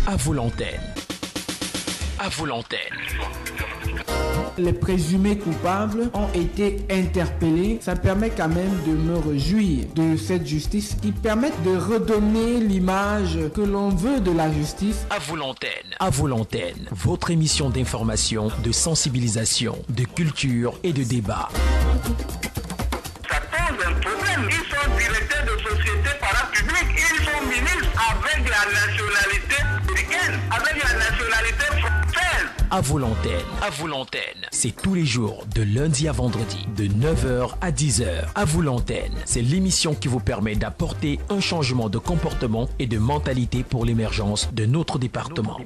À vous l'antenne. À vous l'antenne. Les présumés coupables ont été interpellés. Ça permet quand même de me réjouir de cette justice qui permet de redonner l'image que l'on veut de la justice. À vous l'antenne. À vous l'antenne. Votre émission d'information, de sensibilisation, de culture et de débat. Ça pose un problème. Ils sont directeurs de sociétés parapubliques. Ils sont ministres avec la nationalité américaine, avec la nationalité française. À vous l'antenne. À vous l'antenne. C'est tous les jours, de lundi à vendredi, de 9h à 10h. À vous l'antenne. C'est l'émission qui vous permet d'apporter un changement de comportement et de mentalité pour l'émergence de notre département.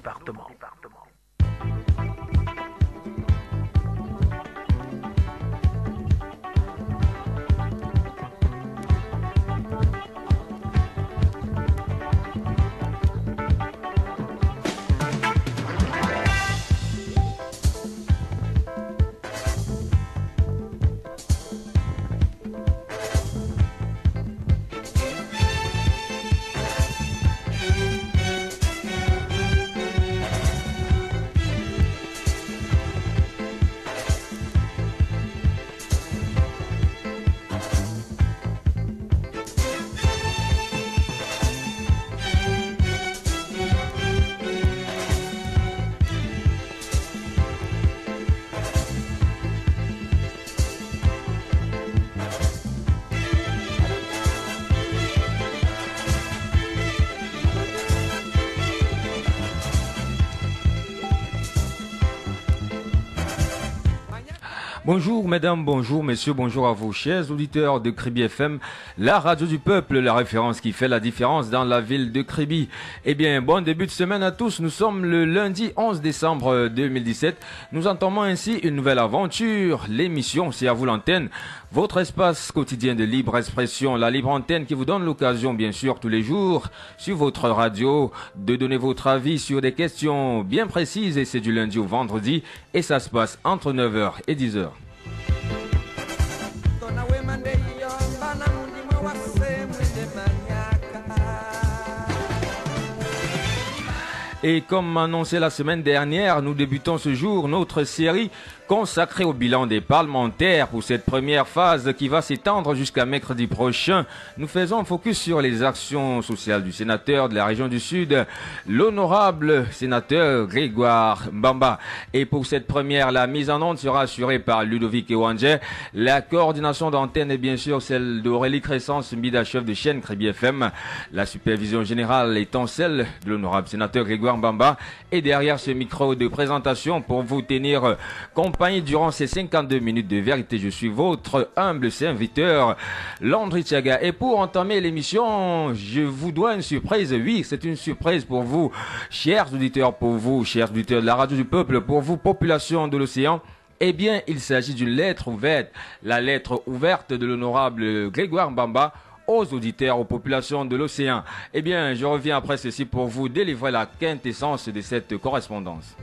Bonjour mesdames, bonjour messieurs, bonjour à vous chers auditeurs de Kribi FM, la radio du peuple, la référence qui fait la différence dans la ville de Kribi. Eh bien, bon début de semaine à tous, nous sommes le lundi 11 décembre 2017, nous entamons ainsi une nouvelle aventure, l'émission C'est à vous l'antenne, votre espace quotidien de libre expression, la libre antenne qui vous donne l'occasion bien sûr tous les jours sur votre radio de donner votre avis sur des questions bien précises et c'est du lundi au vendredi et ça se passe entre 9h et 10h. Et comme annoncé la semaine dernière, nous débutons ce jour notre série consacrée au bilan des parlementaires pour cette première phase qui va s'étendre jusqu'à mercredi prochain. Nous faisons focus sur les actions sociales du sénateur de la région du Sud, l'honorable sénateur Grégoire Mbamba. Et pour cette première, la mise en onde sera assurée par Ludovic Ewanje. La coordination d'antenne est bien sûr celle d'Aurélie Crescence, Mbida, chef de chaîne Kribi FM. La supervision générale étant celle de l'honorable sénateur Grégoire Mbamba. Et derrière ce micro de présentation pour vous tenir compagnie durant ces 52 minutes de vérité, je suis votre humble serviteur, Landry Thiaga. Et pour entamer l'émission, je vous dois une surprise. Oui, c'est une surprise pour vous, chers auditeurs, pour vous, chers auditeurs de la radio du peuple, pour vous, population de l'océan. Eh bien, il s'agit d'une lettre ouverte, la lettre ouverte de l'honorable Grégoire Mbamba aux auditeurs, aux populations de l'océan. Eh bien, je reviens après ceci pour vous délivrer la quintessence de cette correspondance.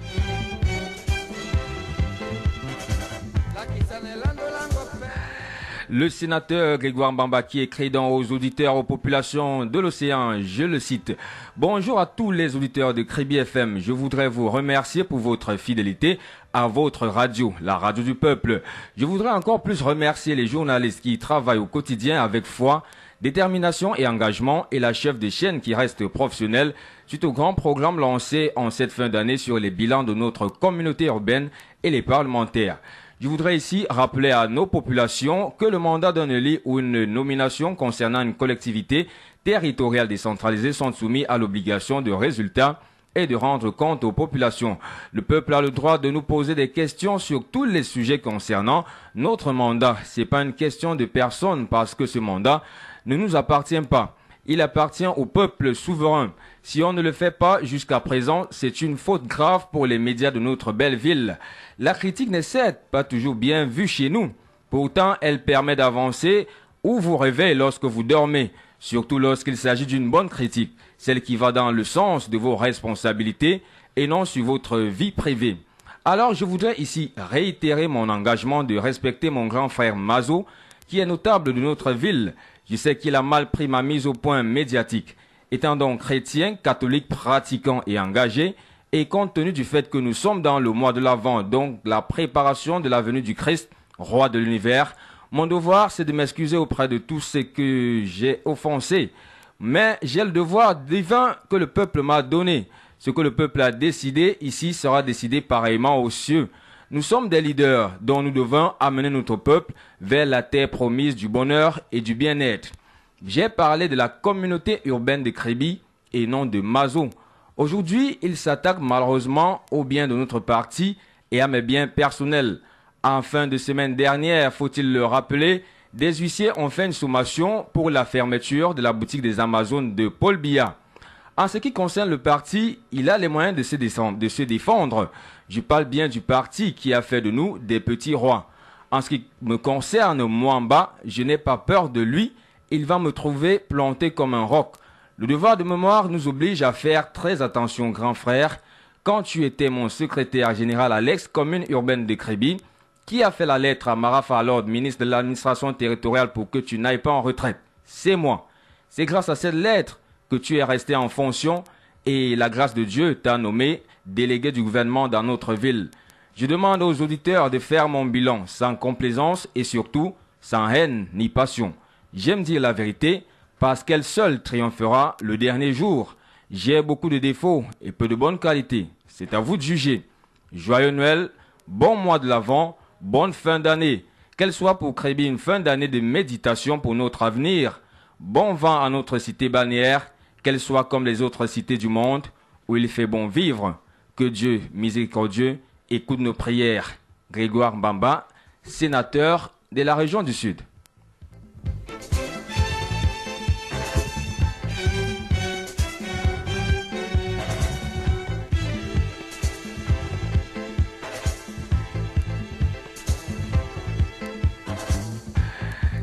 Le sénateur Grégoire Mbamba qui écrit dans aux auditeurs, aux populations de l'océan, je le cite. Bonjour à tous les auditeurs de Kribi FM. Je voudrais vous remercier pour votre fidélité à votre radio, la radio du peuple. Je voudrais encore plus remercier les journalistes qui travaillent au quotidien avec foi, détermination et engagement et la chef de chaîne qui reste professionnelle suite au grand programme lancé en cette fin d'année sur les bilans de notre communauté urbaine et les parlementaires. Je voudrais ici rappeler à nos populations que le mandat d'un élu ou une nomination concernant une collectivité territoriale décentralisée sont soumis à l'obligation de résultat et de rendre compte aux populations. Le peuple a le droit de nous poser des questions sur tous les sujets concernant notre mandat. C'est pas une question de personne parce que ce mandat ne nous appartient pas. Il appartient au peuple souverain. Si on ne le fait pas jusqu'à présent, c'est une faute grave pour les médias de notre belle ville. La critique n'est certes pas toujours bien vue chez nous. Pourtant, elle permet d'avancer ou vous réveille lorsque vous dormez, surtout lorsqu'il s'agit d'une bonne critique, celle qui va dans le sens de vos responsabilités et non sur votre vie privée. Alors, je voudrais ici réitérer mon engagement de respecter mon grand frère Mazo, qui est notable de notre ville. Je sais qu'il a mal pris ma mise au point médiatique. Étant donc chrétien, catholique, pratiquant et engagé, et compte tenu du fait que nous sommes dans le mois de l'Avent, donc la préparation de la venue du Christ, roi de l'univers, mon devoir c'est de m'excuser auprès de tous ceux que j'ai offensés. Mais j'ai le devoir divin que le peuple m'a donné. Ce que le peuple a décidé ici sera décidé pareillement aux cieux. Nous sommes des leaders dont nous devons amener notre peuple vers la terre promise du bonheur et du bien-être. J'ai parlé de la communauté urbaine de Kribi et non de Mazo. Aujourd'hui, il s'attaque malheureusement aux biens de notre parti et à mes biens personnels. En fin de semaine dernière, faut-il le rappeler, des huissiers ont fait une sommation pour la fermeture de la boutique des Amazones de Paul Biya. En ce qui concerne le parti, il a les moyens de se défendre. Je parle bien du parti qui a fait de nous des petits rois. En ce qui me concerne, Mwamba, je n'ai pas peur de lui. Il va me trouver planté comme un roc. Le devoir de mémoire nous oblige à faire très attention, grand frère. Quand tu étais mon secrétaire général à l'ex-commune urbaine de Kribi, qui a fait la lettre à Marafa Lord, ministre de l'administration territoriale, pour que tu n'ailles pas en retraite? C'est moi. C'est grâce à cette lettre que tu es resté en fonction et la grâce de Dieu t'a nommé délégué du gouvernement dans notre ville. Je demande aux auditeurs de faire mon bilan sans complaisance et surtout sans haine ni passion. J'aime dire la vérité parce qu'elle seule triomphera le dernier jour. J'ai beaucoup de défauts et peu de bonnes qualités. C'est à vous de juger. Joyeux Noël, bon mois de l'Avent, bonne fin d'année. Qu'elle soit pour Kribi une fin d'année de méditation pour notre avenir. Bon vent à notre cité balnéaire, qu'elle soit comme les autres cités du monde, où il fait bon vivre. Que Dieu, miséricordieux, écoute nos prières. Grégoire Mbamba, sénateur de la région du Sud.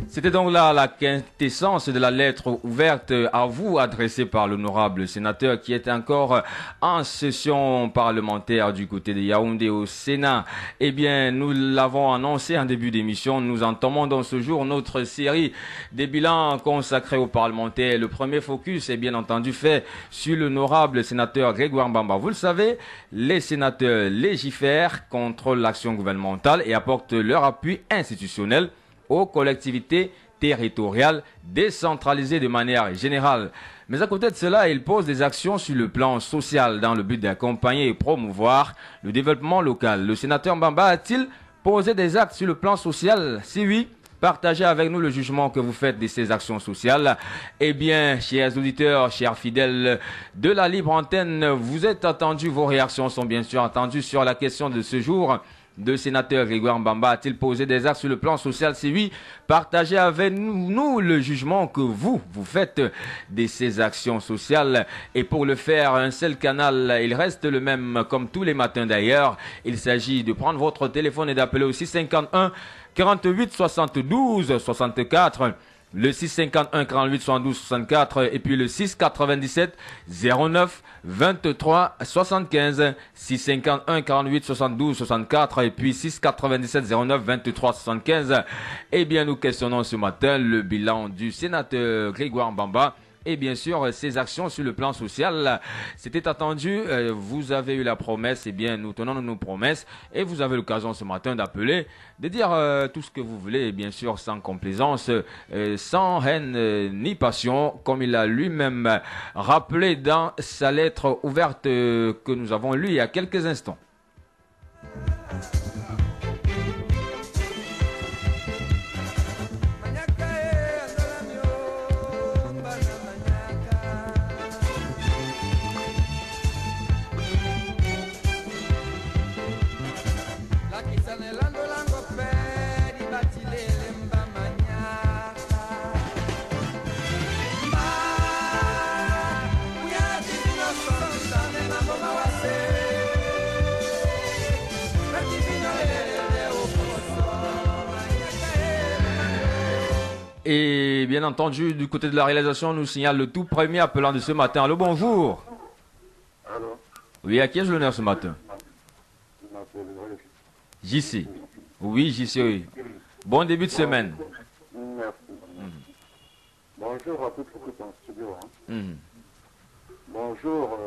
C'était donc là la quintessence de la lettre ouverte à vous adressée par l'honorable sénateur qui est encore en session parlementaire du côté de Yaoundé au Sénat. Eh bien, nous l'avons annoncé en début d'émission, nous entamons dans ce jour notre série des bilans consacrés aux parlementaires. Le premier focus est bien entendu fait sur l'honorable sénateur Grégoire Mbamba. Vous le savez, les sénateurs légifèrent, contrôlent l'action gouvernementale et apportent leur appui institutionnel aux collectivités territoriales décentralisées de manière générale. Mais à côté de cela, il pose des actions sur le plan social dans le but d'accompagner et promouvoir le développement local. Le sénateur Mbamba a-t-il posé des actes sur le plan social? Si oui, partagez avec nous le jugement que vous faites de ces actions sociales. Eh bien, chers auditeurs, chers fidèles de la libre antenne, vous êtes attendus, vos réactions sont bien sûr attendues sur la question de ce jour. Le sénateur Grégoire Mbamba a-t-il posé des actes sur le plan social? Si oui, partagez avec nous le jugement que vous faites de ces actions sociales. Et pour le faire, un seul canal, il reste le même comme tous les matins d'ailleurs. Il s'agit de prendre votre téléphone et d'appeler au 651 48 72 64. Le 651 48 72 64 et puis le 697 09 23 75, 651 48 72 64 et puis 697 09 23 75. Eh bien, nous questionnons ce matin le bilan du sénateur Grégoire Mbamba. Et bien sûr, ces actions sur le plan social, c'était attendu. Vous avez eu la promesse, eh bien, nous tenons nos promesses. Et vous avez l'occasion ce matin d'appeler, de dire tout ce que vous voulez, et bien sûr, sans complaisance, sans haine ni passion, comme il a lui-même rappelé dans sa lettre ouverte que nous avons lue il y a quelques instants. Et bien entendu, du côté de la réalisation, on nous signale le tout premier appelant de ce matin. Allô, bonjour. Allô. Oui, à qui ai-je l'honneur ce matin? JC. Oui, JC, oui. Bon début de semaine. Merci. Bonjour à toute l'équipe en studio. Bonjour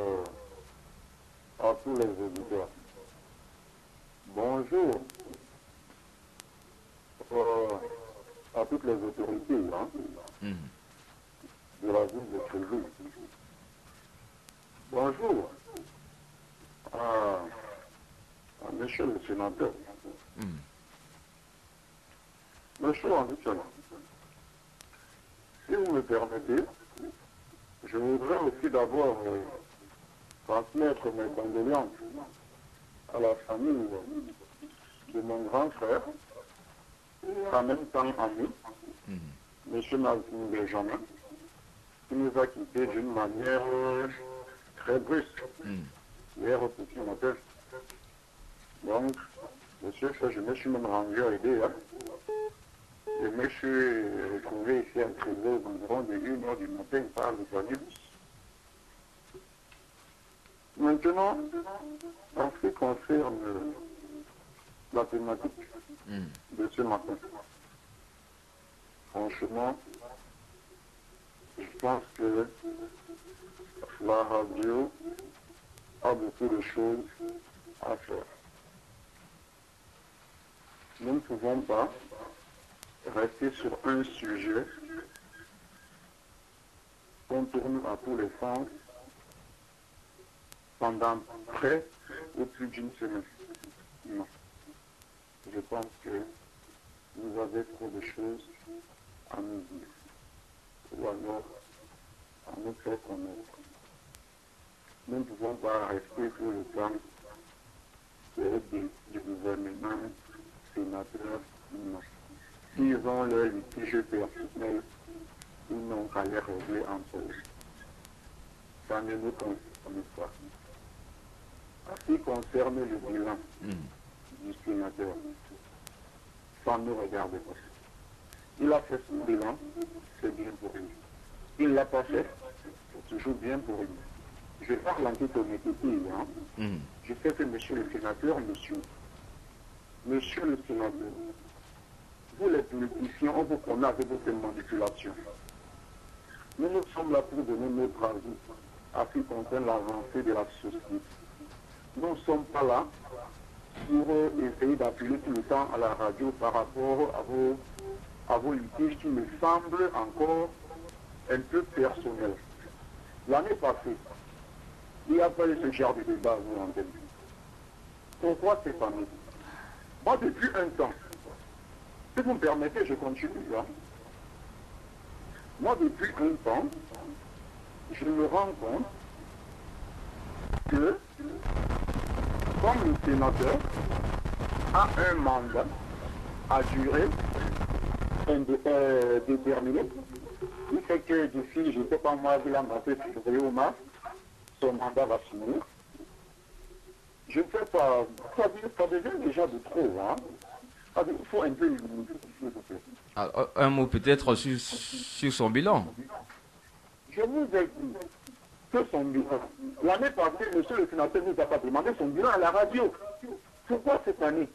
à tous les auditeurs. Bonjour à toutes les autorités de la ville de Crévy. Bonjour à monsieur le sénateur. Monsieur Anderson, si vous me permettez, je voudrais aussi d'abord transmettre mes condoléances à la famille de mon grand frère, en même temps ami, M. Nazim Benjamin, qui nous a quittés d'une manière très brusque hier au petit matin. Donc, monsieur, je me suis même rendu à aider. Je me suis retrouvé ici à Crévy environ de 1h du matin par le Vanibus. Maintenant, en ce qui concerne la thématique de ce matin, franchement, je pense que la radio a beaucoup de choses à faire. Nous ne pouvons pas rester sur un sujet qu'on tourne à tous les sens pendant près ou plus d'une semaine. Non. Je pense que vous avez trop de choses à nous dire. Ou alors à nous faire connaître. Nous ne pouvons pas rester sur le plan du gouvernement, sénateur, non. S'ils ont leur litige personnel, ils n'ont qu'à les régler entre eux. Ça ne nous concerne pas. En ce qui concerne le bilan du sénateur, ça ne nous regarde pas. Il a fait son bilan, c'est bien pour lui. Il ne l'a pas fait, c'est toujours bien pour lui. Je parle en toute honnêteté. Je sais que monsieur le sénateur me suit. Monsieur le sénateur, vous les politiciens, on vous connaît avec vos manipulations. Nous sommes là pour donner notre avis à ce qui concerne l'avancée de la société. Nous ne sommes pas là pour essayer d'appuyer tout le temps à la radio par rapport à vos litiges qui me semblent encore un peu personnels. L'année passée, il n'y a pas eu ce genre de débat à vous entendre. Pourquoi cette année? Moi, depuis un temps, si vous me permettez, je continue. Moi, depuis un temps, je me rends compte que, comme le sénateur a un mandat à durée déterminé, il fait que d'ici, je ne sais pas moi, il a marqué février ou mars, son mandat va finir. Je ne sais pas, ça devient déjà de trop. Il faut un peu limiter, s'il vous plaît. Un mot peut-être sur son bilan. Je vous ai dit que son bilan. L'année passée, monsieur le sénateur nous a pas demandé son bilan à la radio. Pourquoi cette année?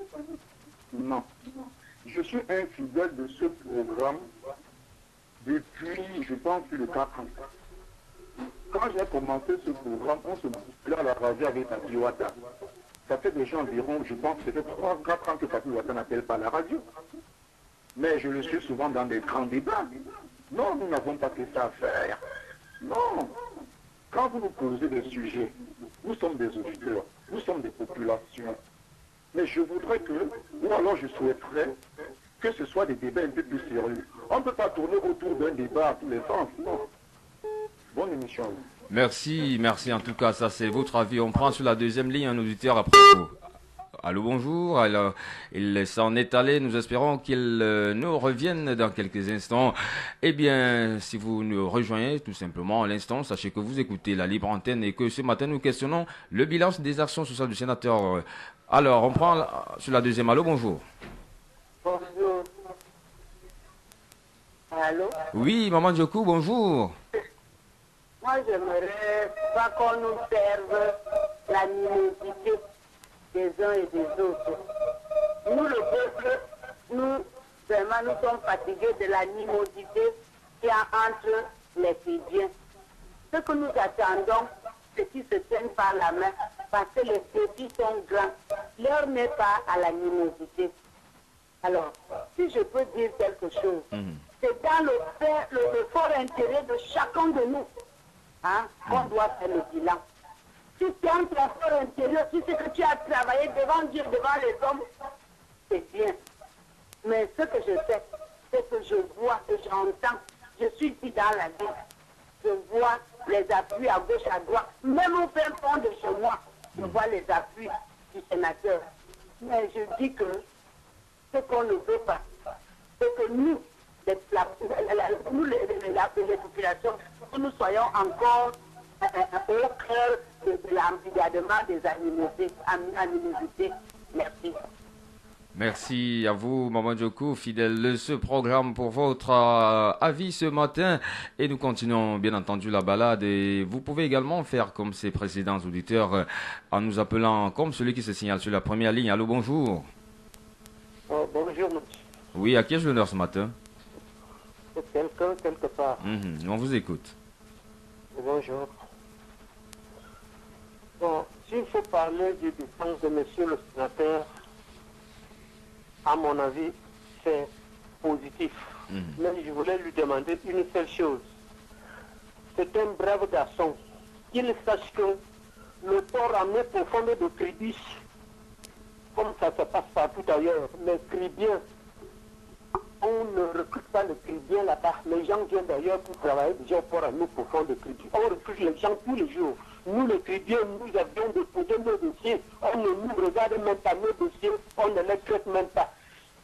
Non. Je suis un fidèle de ce programme depuis, je pense, plus de 4 ans. Quand j'ai commencé ce programme, on se bousculait à la radio avec Papi Ouattara. Ça fait déjà environ, je pense, c'était 3-4 ans que Papi Ouattara n'appelle pas la radio. Mais je le suis souvent dans des grands débats. Non, nous n'avons pas que ça à faire. Non. Quand vous nous posez des sujets, nous sommes des auditeurs, nous sommes des populations. Mais je voudrais que, ou alors je souhaiterais, que ce soit des débats un peu plus sérieux. On ne peut pas tourner autour d'un débat à tous les sens, non. Bonne émission. Merci en tout cas, ça c'est votre avis. On prend sur la deuxième ligne un auditeur après vous. Allô, bonjour. Alors, il s'en est allé. Nous espérons qu'il nous revienne dans quelques instants. Eh bien, si vous nous rejoignez tout simplement à l'instant, sachez que vous écoutez la libre antenne et que ce matin, nous questionnons le bilan des actions sociales du sénateur. Alors, on prend sur la deuxième. Allô, bonjour. Bonjour. Allô? Oui, Maman Djokou, bonjour. Moi, j'aimerais pas qu'on nous serve l'animosité des uns et des autres. Nous, le peuple, vraiment, nous sommes fatigués de l'animosité qu'il y a entre les Fidjiens. Ce que nous attendons petits se tiennent par la main parce que les petits sont grands. L'heure n'est pas à l'animosité. Alors, si je peux dire quelque chose, c'est dans le fort intérêt de chacun de nous qu'on doit faire le bilan. Si tu as un fort intérieur, si c'est que tu as travaillé devant Dieu, devant les hommes, c'est bien. Mais ce que je fais, c'est que je vois et j'entends. Je suis ici dans la ville. Je vois les appuis à gauche, à droite. Même au fin fond de chez moi, je vois les appuis du sénateur. Mais je dis que ce qu'on ne veut pas, c'est que nous, les populations, que nous soyons encore au cœur de l'embrigadement des animosités. Merci. Merci à vous, Maman Djoko, fidèle de ce programme pour votre avis ce matin. Et nous continuons bien entendu la balade. Et vous pouvez également faire comme ces précédents auditeurs en nous appelant comme celui qui se signale sur la première ligne. Allô, bonjour. Oh, bonjour, monsieur. Oui, à qui ai-je l'honneur ce matin? C'est quelqu'un quelque part. On vous écoute. Bonjour. Bon, s'il faut parler du défense de monsieur le sénateur, à mon avis, c'est positif. Mais je voulais lui demander une seule chose. C'est un brave garçon. Qu'il sache que le port en est profond de Cribis, comme ça se passe partout ailleurs, mais Cribien, on ne recrute pas le Cribien là-bas. Les gens viennent d'ailleurs pour travailler déjà au port en eau profond de Cribis. On recrute les gens tous les jours. Nous, les Cribiens, nous avions déposé nos dossiers. On ne nous regarde même pas nos dossiers. On ne les traite même pas.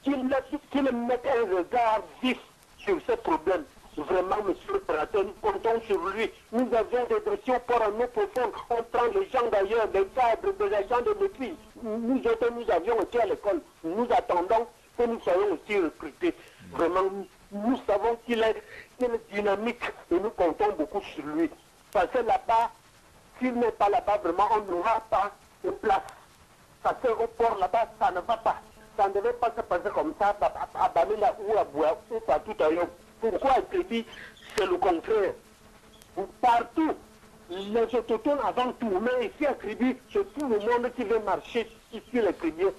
Qu'ils mettent un regard vif sur ce problème. Vraiment, monsieur le sénateur, nous comptons sur lui. Nous avions des dossiers au port en eau profonde. On prend les gens d'ailleurs, des cadres, des agents de maîtrise. Nous autres, nous avions été à l'école. Nous attendons que nous soyons aussi recrutés. Vraiment, nous savons qu'il est dynamique et nous comptons beaucoup sur lui. Parce que là-bas, s'il n'est pas là-bas, vraiment, on n'aura pas de place. Parce qu'au port là-bas, ça ne va pas. Ça ne devait pas se passer comme ça, à Bamila ou à Boua, ou partout ailleurs. Pourquoi à Kribi, c'est le contraire. Partout, les autochtones avant tout, mais ici à Kribi, c'est tout le monde qui veut marcher ici les Kribiens.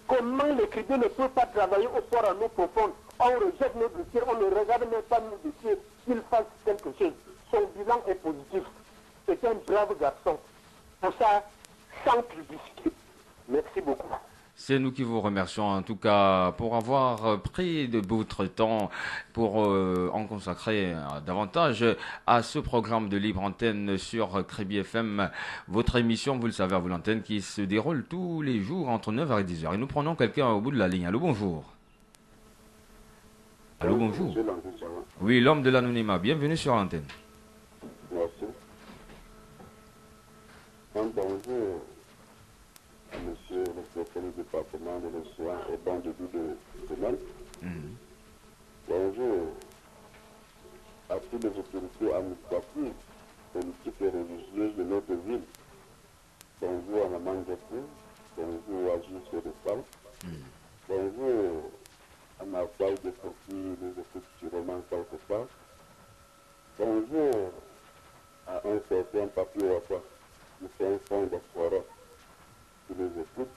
Comment les Kribiens ne peuvent pas travailler au port en eau profonde? On rejette nos dossiers, on ne regarde même pas nos dossiers, qu'il fasse quelque chose. Son bilan est positif. C'est un brave garçon. Pour ça, sans publicité. Merci beaucoup. C'est nous qui vous remercions en tout cas pour avoir pris de votre temps pour en consacrer davantage à ce programme de libre antenne sur Crébi FM. Votre émission, vous le savez, à vous l'antenne, qui se déroule tous les jours entre 9h et 10h. Et nous prenons quelqu'un au bout de la ligne. Allô, bonjour. Allô, bonjour. Oui, l'homme de l'anonymat. Bienvenue sur l'antenne. Merci. Bonjour. Monsieur le secrétaire du département de l'océan et bon début de semaine. Bonjour à toutes les autorités administratives, politiques et religieuses de notre ville. Bonjour à Maman Djoko. Bonjour à Juste de Femme. Bonjour à ma taille de profil, les écoutes sûrement quelque part. Bonjour à un certain papier Wafa qui fait un fond d'espoir. Les écoutes.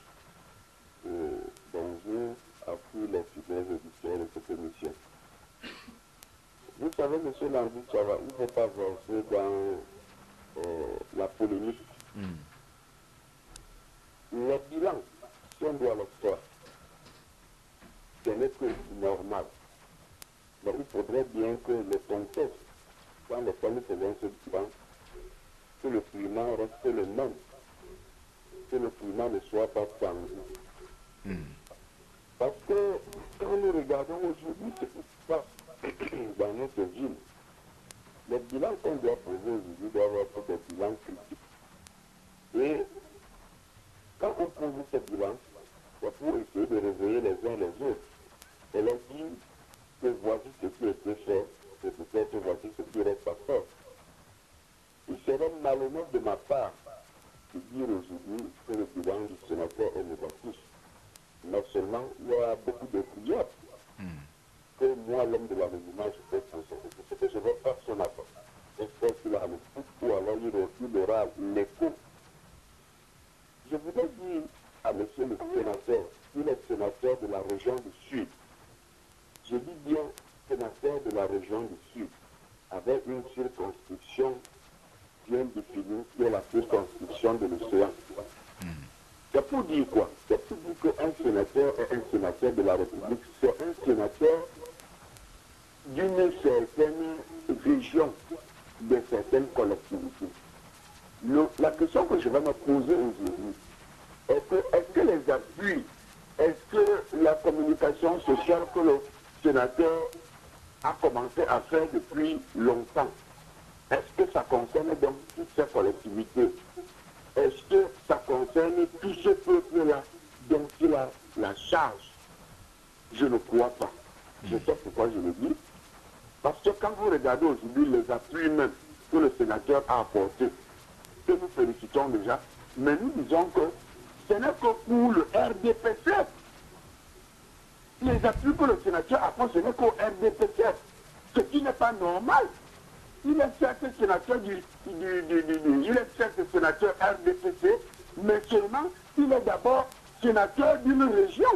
Bonjour à tous les fidèles auditeurs de cette émission. Vous savez, M. Landry Chava, il ne faut pas verser dans la polémique. Le bilan, si on doit le faire, ce n'est que normal. Mais il faudrait bien que le contexte, quand les familles faisaient ce bilan, que le climat reste le même. Que le climat ne soit pas tendu. Parce que quand nous regardons aujourd'hui ce qui se passe dans notre ville, les bilans qu'on doit poser aujourd'hui doivent être des bilans critiques. Et quand on pose ces bilans, c'est pour essayer de réveiller les uns les autres et leur dire que voici ce qui est fait et peut-être voici ce qui reste à faire. Il serait malhonnête de ma part de dire aujourd'hui que le bilan du sénateur est négatif. Non seulement il y a beaucoup de prières que moi, l'homme de l'anonymat, je fais constater. Ce que je vais faire ce matin, espèce qu'il a le foot, ou alors il aura l'écho. Je voudrais dire à monsieur le sénateur, il est sénateur de la région du Sud. Je dis bien sénateur de la région du Sud, avec une circonscription bien définie, qui est la circonscription de l'océan. C'est pour dire quoi? C'est pour dire qu'un sénateur est un sénateur de la République, c'est un sénateur d'une certaine région, de certaines collectivités. La question que je vais me poser aujourd'hui, est-ce que les appuis, est-ce que la communication sociale que le sénateur a commencé à faire depuis longtemps, est-ce que ça concerne donc toutes ces collectivités? Est-ce que ça concerne tout ce peuple-là dont il a la charge? Je ne crois pas. Je sais pourquoi je le dis. Parce que quand vous regardez aujourd'hui les appuis même que le sénateur a apportés, que nous félicitons déjà, mais nous disons que ce n'est que pour le RDPC. Les appuis que le sénateur apporte, ce n'est qu'au RDPC. Ce qui n'est pas normal. Il est certes sénateur il est certes sénateur RDPC, mais seulement il est d'abord sénateur d'une région.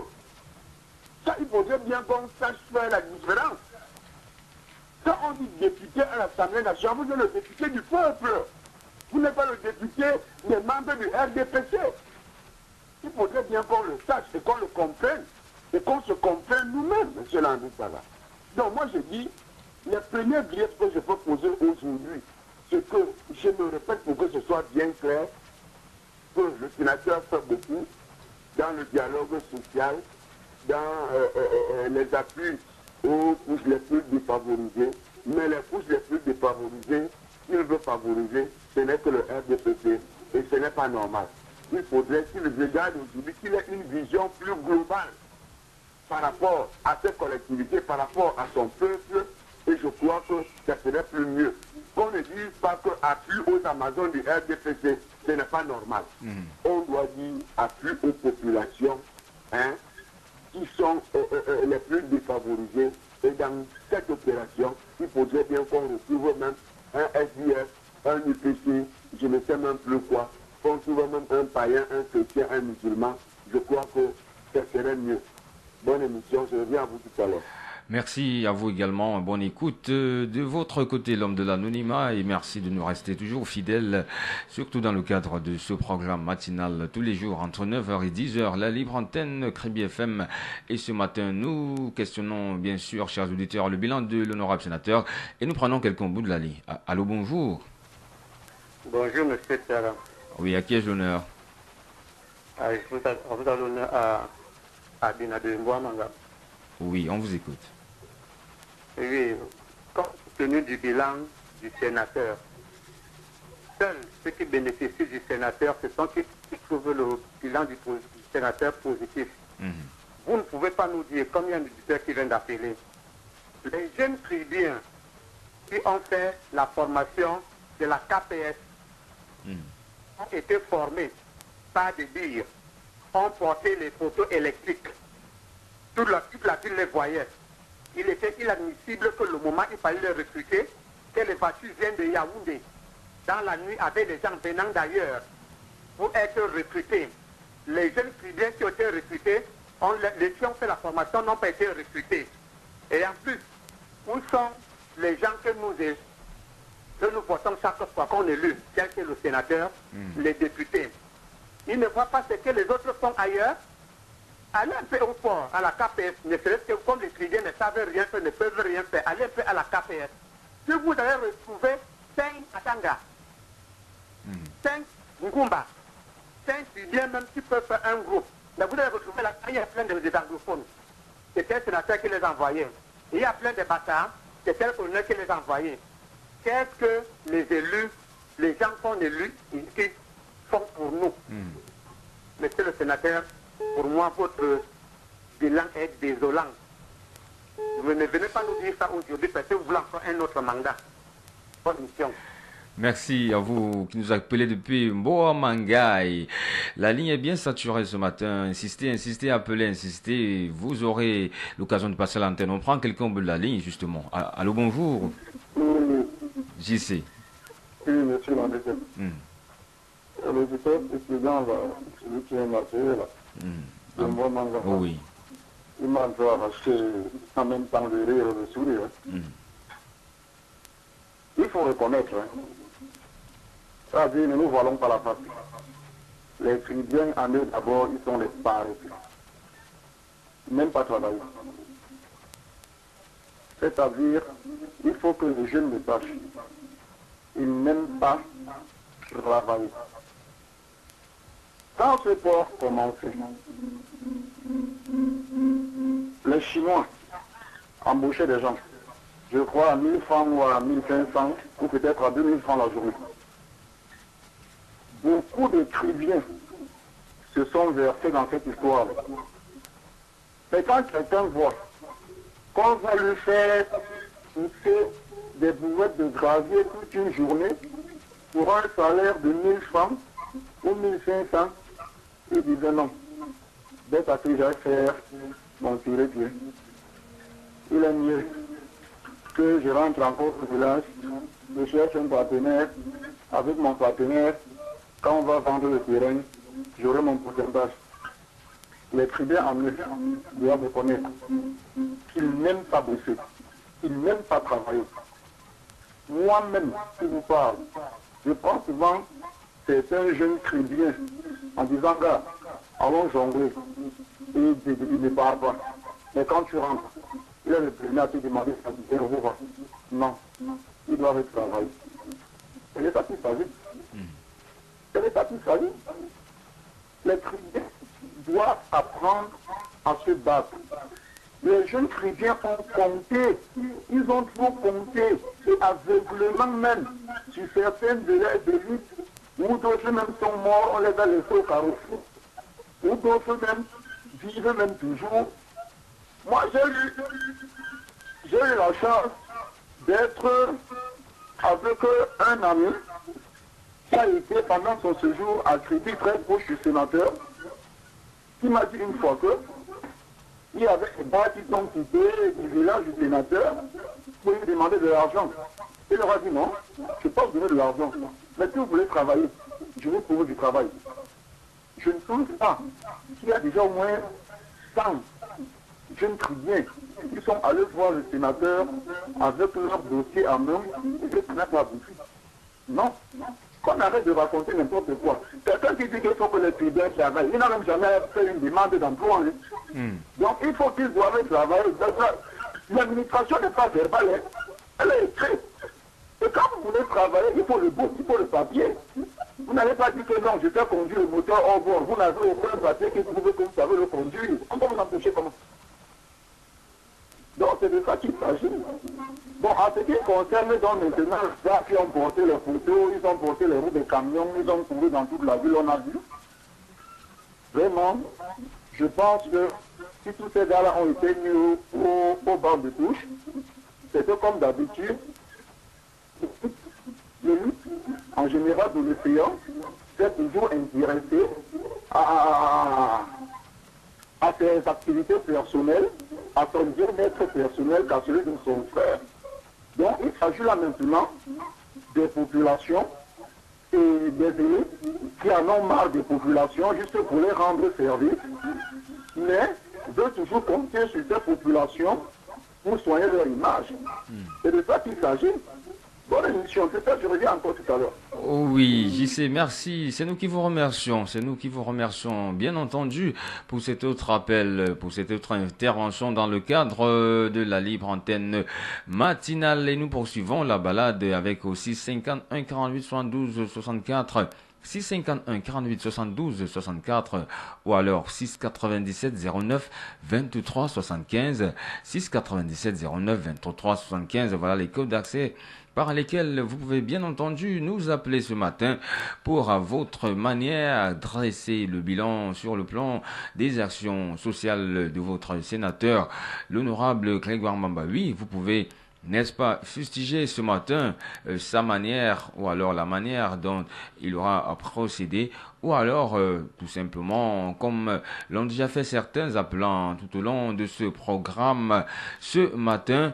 Ça, il faudrait bien qu'on sache faire la différence. Quand on dit député à l'Assemblée nationale, vous êtes le député du peuple. Vous n'êtes pas le député des membres du RDPC. Il faudrait bien qu'on le sache et qu'on le comprenne. Et qu'on se comprenne nous-mêmes, M. Landry Sala. Donc moi je dis, les premiers griefs que je peux poser aujourd'hui, c'est que je me répète pour que ce soit bien clair, que le sénateur fait beaucoup dans le dialogue social, dans les appuis aux couches les plus défavorisées, mais les couches les plus défavorisées, s'il veut favoriser, ce n'est que le RDPC, et ce n'est pas normal. Il faudrait qu'il regarde aujourd'hui qu'il ait une vision plus globale par rapport à ces collectivités, par rapport à son peuple, et je crois que ça serait plus mieux. Qu'on ne dise pas que appui aux Amazones du RDPC, ce n'est pas normal. On doit dire appui aux populations qui sont les plus défavorisées. Et dans cette opération, il faudrait bien qu'on retrouve même un SDF, un UPC, je ne sais même plus quoi, qu'on trouve même un païen, un chrétien, un musulman. Je crois que ça serait mieux. Bonne émission, je reviens à vous tout à l'heure. Merci à vous également. Bonne écoute de votre côté, l'homme de l'anonymat, et merci de nous rester toujours fidèles, surtout dans le cadre de ce programme matinal tous les jours entre 9h et 10h, la libre antenne Crébi FM. Et ce matin, nous questionnons bien sûr, chers auditeurs, le bilan de l'honorable sénateur et nous prenons quelques bouts de la ligne. Allô, bonjour. Bonjour, monsieur Sarah. Oui, à qui ai-je l'honneur? Je vous donne l'honneur à Binader Mboamanga. Oui, on vous écoute. Oui, compte tenu du bilan du sénateur, seuls ceux qui bénéficient du sénateur, ce sont ceux qui trouvent le bilan du sénateur positif. Vous ne pouvez pas nous dire combien d'auditeurs qui viennent d'appeler. Les jeunes tribuns qui ont fait la formation de la KPS ont été formés par des dires, ont porté les poteaux électriques. Toute la ville les voyait. Il était inadmissible que le moment où il fallait les recruter, que les voitures viennent de Yaoundé, dans la nuit avec des gens venant d'ailleurs, pour être recrutés. Les jeunes tribuns qui ont été recrutés, les qui ont fait la formation n'ont pas été recrutés. Et en plus, où sont les gens que nous votons chaque fois qu'on élu, tel que le sénateur, les députés? Ils ne voient pas ce que les autres font ailleurs. Allez un peu au port, à la KPS, ne serait-ce que comme les tribuns ne savent rien faire, ne peuvent rien faire, allez un peu à la KPS. Si vous allez retrouver 5 Atanga, 5 Ngumba, 5 tribuns même qui peuvent faire un groupe, mais vous allez retrouver là, il y a plein de anglophones. C'était un sénateur qui les envoyait. Il y a plein de bâtards, c'était un colonel qui les envoyait. Qu'est-ce que les élus, les gens qu'on élu, ici, font pour nous? Monsieur le sénateur, pour moi, votre bilan est désolant. Vous ne venez pas nous dire ça aujourd'hui parce que vous voulez encore un autre mandat. Bonne mission. Merci à vous qui nous appelez depuis Mboamanga. La ligne est bien saturée ce matin. Insistez, appelez, insistez. Vous aurez l'occasion de passer à l'antenne. On prend quelqu'un au bout de la ligne, justement. Allô, bonjour. JC. Oui, monsieur l'ambassadeur. L'auditeur précédent, là, celui qui est naturel, là, de moi, Manga, Oui. il m'a arraché en même temps le rire et le sourire. Il faut reconnaître, hein. C'est-à-dire, ne nous voilons pas la face. Les Chrétiens, en eux, d'abord, ils sont les paresseux. Même pas travailler. C'est-à-dire, il faut que les jeunes le sachent. Ils n'aiment pas travailler. Quand ce port commençait, les Chinois embauchaient des gens, je crois à 1000 francs ou à 1500 ou peut-être à 2000 francs la journée. Beaucoup de Chrétiens se sont versés dans cette histoire. Mais quand quelqu'un voit qu'on va lui faire pousser des boulettes de gravier toute une journée pour un salaire de 1000 francs ou 1500, il disait non. Dès que j'allais faire mon tiré-pied, il est mieux que je rentre encore au village, je cherche un partenaire, avec mon partenaire, quand on va vendre le terrain, j'aurai mon pourcentage. Les tribunaux en eux doivent reconnaître qu'ils n'aiment pas bosser, qu'ils n'aiment pas travailler. Moi-même, si je vous parle, je prends souvent certains jeunes chrétiens en disant, gars, allons jongler. Et il ne parle pas. Mais quand tu rentres, il est le premier à te demander si tu es heureux. Non, il doit travailler. C'est de ça qu'il s'agit. C'est de ça qu'il s'agit. Les chrétiens doivent apprendre à se battre. Les jeunes chrétiens ont compté, ils ont trop compté, et aveuglement même, sur certaines de leurs élites, où d'autres même sont morts, on les a laissés au carrefour, ou d'autres même vivent même toujours. Moi, j'ai eu la chance d'être avec un ami qui a été pendant son séjour à Crédit très proche du sénateur, qui m'a dit une fois que il y avait des gars qui sont quittés du village du sénateur pour lui demander de l'argent. Il leur a dit non, je peux pas vous donner de l'argent. Mais si vous voulez travailler, je vais trouver du travail. Je ne pense pas qu'il y a déjà au moins 100 jeunes chrétiens qui sont allés voir le sénateur avec leur dossier en main et que ça n'a pas abouti. Non. Qu'on arrête de raconter n'importe quoi. Quelqu'un qui dit qu'il faut que les chrétiens travaillent, il n'a même jamais fait une demande d'emploi. Donc il faut qu'ils doivent travailler. L'administration n'est pas verbale, elle est écrite. Et quand vous voulez travailler, il faut le bout, il faut le papier. Vous n'allez pas dire que non, je fais conduire le moteur au bord. Vous n'avez aucun papier qui prouve que vous savez le conduire. On peut vous empêcher comment? Donc c'est de ça qu'il s'agit. Bon, en ce qui concerne donc maintenant les gars qui ont porté les photos, ils ont porté les roues des camions, ils ont couru dans toute la ville, on a vu. Vraiment, je pense que si tous ces gars-là ont été mis au banc de touche, c'est que comme d'habitude, l'élite en général de l'océan s'est toujours intéressé à ses activités personnelles, à son bien-être personnel qu'à celui de son frère. Donc il s'agit là maintenant des populations et des élites qui en ont marre des populations juste pour les rendre service, mais de toujours compter sur ces populations pour soigner leur image. C'est de ça qu'il s'agit. Bonne émission, c'est ça, je reviens encore tout à l'heure. Oh oui, JC, merci. C'est nous qui vous remercions. C'est nous qui vous remercions, bien entendu, pour cet autre appel, pour cette autre intervention dans le cadre de la libre antenne matinale. Et nous poursuivons la balade avec aussi 51 48 72 64. 651 48 72 64 ou alors 697 09 23 75 697 09 23 75. Voilà les codes d'accès par lesquels vous pouvez bien entendu nous appeler ce matin pour à votre manière dresser le bilan sur le plan des actions sociales de votre sénateur, l'honorable Grégoire Mbamba. Oui, vous pouvez, n'est-ce pas, fustiger ce matin sa manière ou alors la manière dont il aura à procéder ou alors tout simplement comme l'ont déjà fait certains appelants tout au long de ce programme ce matin,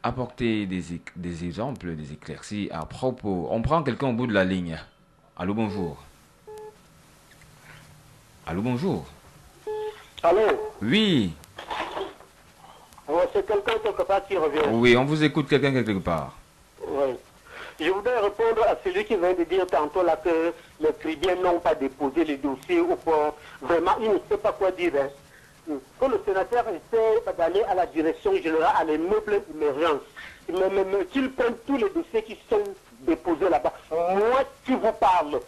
apporter des exemples, des éclaircies à propos. On prend quelqu'un au bout de la ligne. Allô, bonjour. Allô, bonjour. Allô? Oui. Ouais, c'est quelqu'un quelque part qui revient. Oui, on vous écoute quelqu'un quelque part. Oui. Je voudrais répondre à celui qui vient de dire tantôt là que les Cribiens n'ont pas déposé les dossiers au port. Vraiment, il ne sait pas quoi dire. Hein. Que le sénateur essaie d'aller à la direction générale, à l'immeuble d'urgence, mais qu'il prenne tous les dossiers qui sont déposés là-bas. Moi qui vous parle,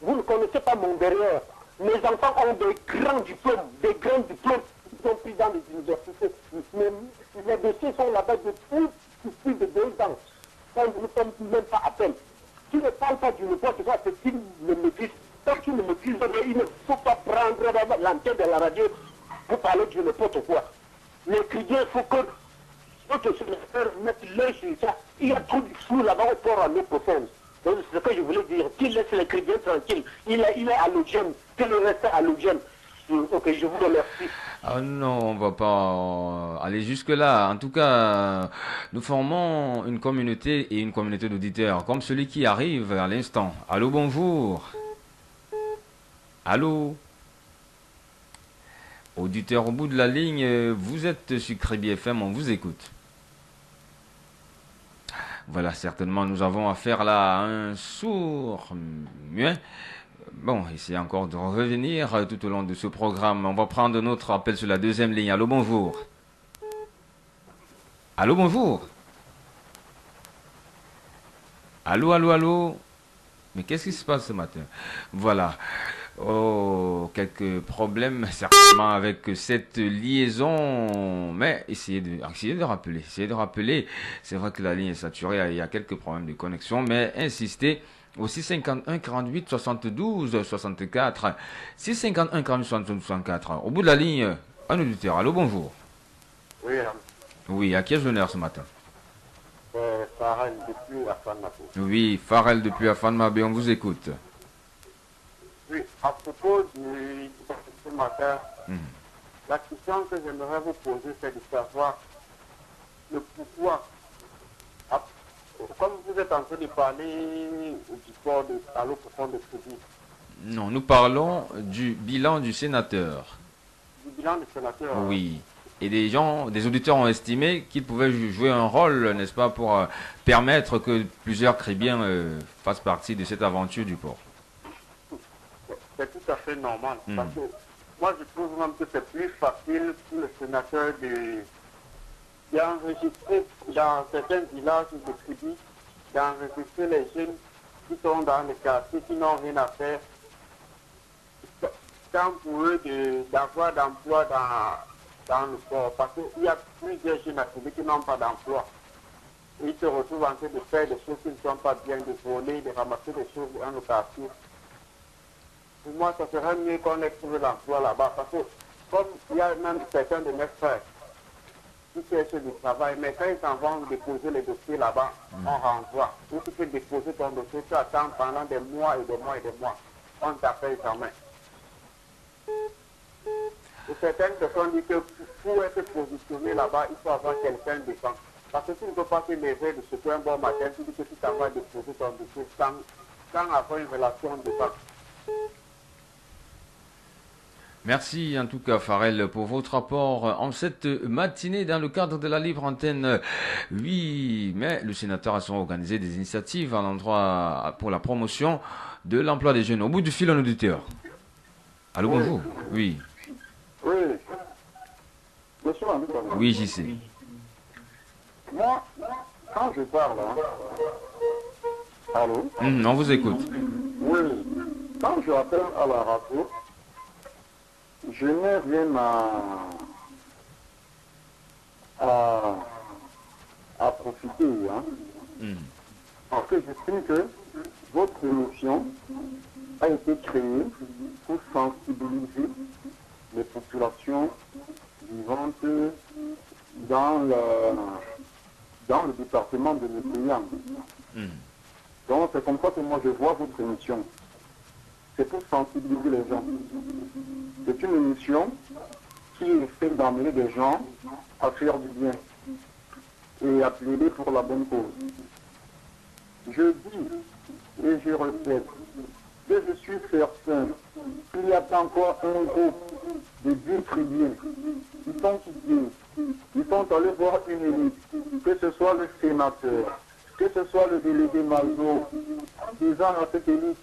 vous ne connaissez pas mon derrière. Mes enfants ont des grands diplômes qui sont pris dans les universités. Mais les dossiers sont là-bas depuis plus de 2 ans. Quand nous ne sommes même pas à peine. Tu ne parles pas du n'importe quoi, c'est qu'il ne maîtrise. Tant qu'il ne maîtrise pas, il ne faut pas prendre l'antenne de la radio pour parler du n'importe quoi. Les cridiens, il faut que notre sénateur mette l'œil sur ça. Il y a trop de flou là-bas au port en eau profonde. Donc c'est ce que je voulais dire. Qu'il laisse les cridiens tranquilles. Il est à l'OGM. Qu'il reste à l'OGM. Ok, je vous remercie. Ah non, on va pas aller jusque-là. En tout cas, nous formons une communauté et une communauté d'auditeurs, comme celui qui arrive à l'instant. Allô, bonjour. Allô. Auditeur au bout de la ligne, vous êtes sur Crédit FM, on vous écoute. Voilà, certainement, nous avons affaire là à un sourd muet. Bon, essayez encore de revenir tout au long de ce programme. On va prendre notre appel sur la deuxième ligne. Allô, bonjour. Allô, bonjour. Allô, allô, allô. Mais qu'est-ce qui se passe ce matin? Voilà. Oh, quelques problèmes certainement avec cette liaison. Mais essayez de rappeler. Essayez de rappeler. C'est vrai que la ligne est saturée. Il y a quelques problèmes de connexion. Mais insistez. Au 651 48 72 64 651 48 72 64. Au bout de la ligne, un auditeur. Allô, bonjour. Oui, Oui, à qui ai-je l'honneur ce matin? Farel depuis Afan-Mabé. Oui, Farel depuis Afan-Mabé, on vous écoute. Oui, à propos du ce matin, la question que j'aimerais vous poser, c'est de savoir le pourquoi. Comme vous êtes en train de parler du port à l'eau profonde de crédit. Non, nous parlons du bilan du sénateur. Du bilan du sénateur. Oui. Et des auditeurs ont estimé qu'il pouvait jouer un rôle, n'est-ce pas, pour permettre que plusieurs Crébiens fassent partie de cette aventure du port. C'est tout à fait normal. Parce que moi, je trouve même que c'est plus facile pour le sénateur d'enregistrer dans certains villages de crédit, d'enregistrer les jeunes qui sont dans les quartiers, qui n'ont rien à faire, tant pour eux d'avoir d'emploi dans le port. Parce qu'il y a plusieurs jeunes à Québec qui n'ont pas d'emploi. Ils se retrouvent en train de faire des choses qui ne sont pas bien, de voler, de ramasser des choses dans le quartier. Pour moi, ça serait mieux qu'on ait trouvé l'emploi là-bas. Parce que comme il y a même certains de mes frères qui cherchent du travail, mais quand ils s'en vont déposer les dossiers là-bas, on renvoie. Où tu peux déposer ton dossier, tu attends pendant des mois et des mois et des mois. On t'appelle quand même. Et certaines personnes disent que pour être positionné là-bas, il faut avoir quelqu'un de temps. Parce que tu ne peux pas te lever de ce point bon matin, tu dis que tu t'en vas déposer ton dossier sans avoir une relation de temps. Merci en tout cas Farel pour votre rapport en cette matinée dans le cadre de la libre antenne. Oui, mais le sénateur a souvent organisé des initiatives à l'endroit pour la promotion de l'emploi des jeunes. Au bout du fil, un auditeur. Allô, bonjour. Oui. Oui. Monsieur André. Oui, j'y sais. Moi, quand je parle, allô? On vous écoute. Oui. Quand je appelle à la radio, je n'ai rien à profiter. Hein. Parce que j'estime que votre émission a été créée pour sensibiliser les populations vivantes dans le département de l'Océan. Donc c'est comme ça que moi je vois votre émission. C'est pour sensibiliser les gens. C'est une émission qui essaie d'amener des gens à faire du bien. et à plaider pour la bonne cause. Je dis et je répète que je suis certain qu'il y a encore un groupe de vieux tribuns qui sont quittés, qui sont allés voir une élite, que ce soit le sénateur, que ce soit le délégué Mazo, disant à cette élite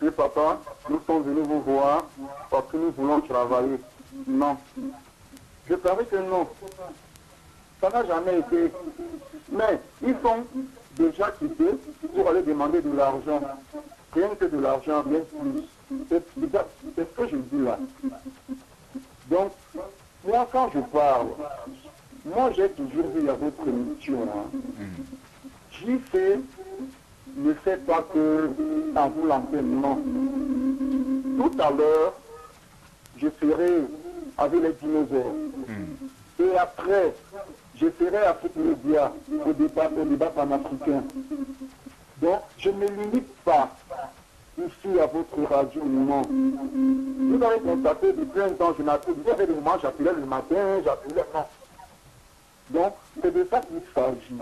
que papa, nous sommes venus vous voir parce que nous voulons travailler. Non. Je parie que non. Ça n'a jamais été. Mais ils sont déjà quittés pour aller demander de l'argent. Rien que de l'argent, rien plus. C'est ce que je dis là. Donc, moi quand je parle, moi j'ai toujours vu à votre émission. J'y fais, ne faites pas que à vous l'antenne, non. Tout à l'heure, je serai avec les dinosaures. Et après, je serai avec les médias au débat panafricain. Donc, je ne me limite pas ici à votre radio, non. Vous avez constaté depuis un temps, je n'appelle, vous avez des moments, j'appelais le matin, j'appelais, non. Donc, c'est de ça qu'il s'agit.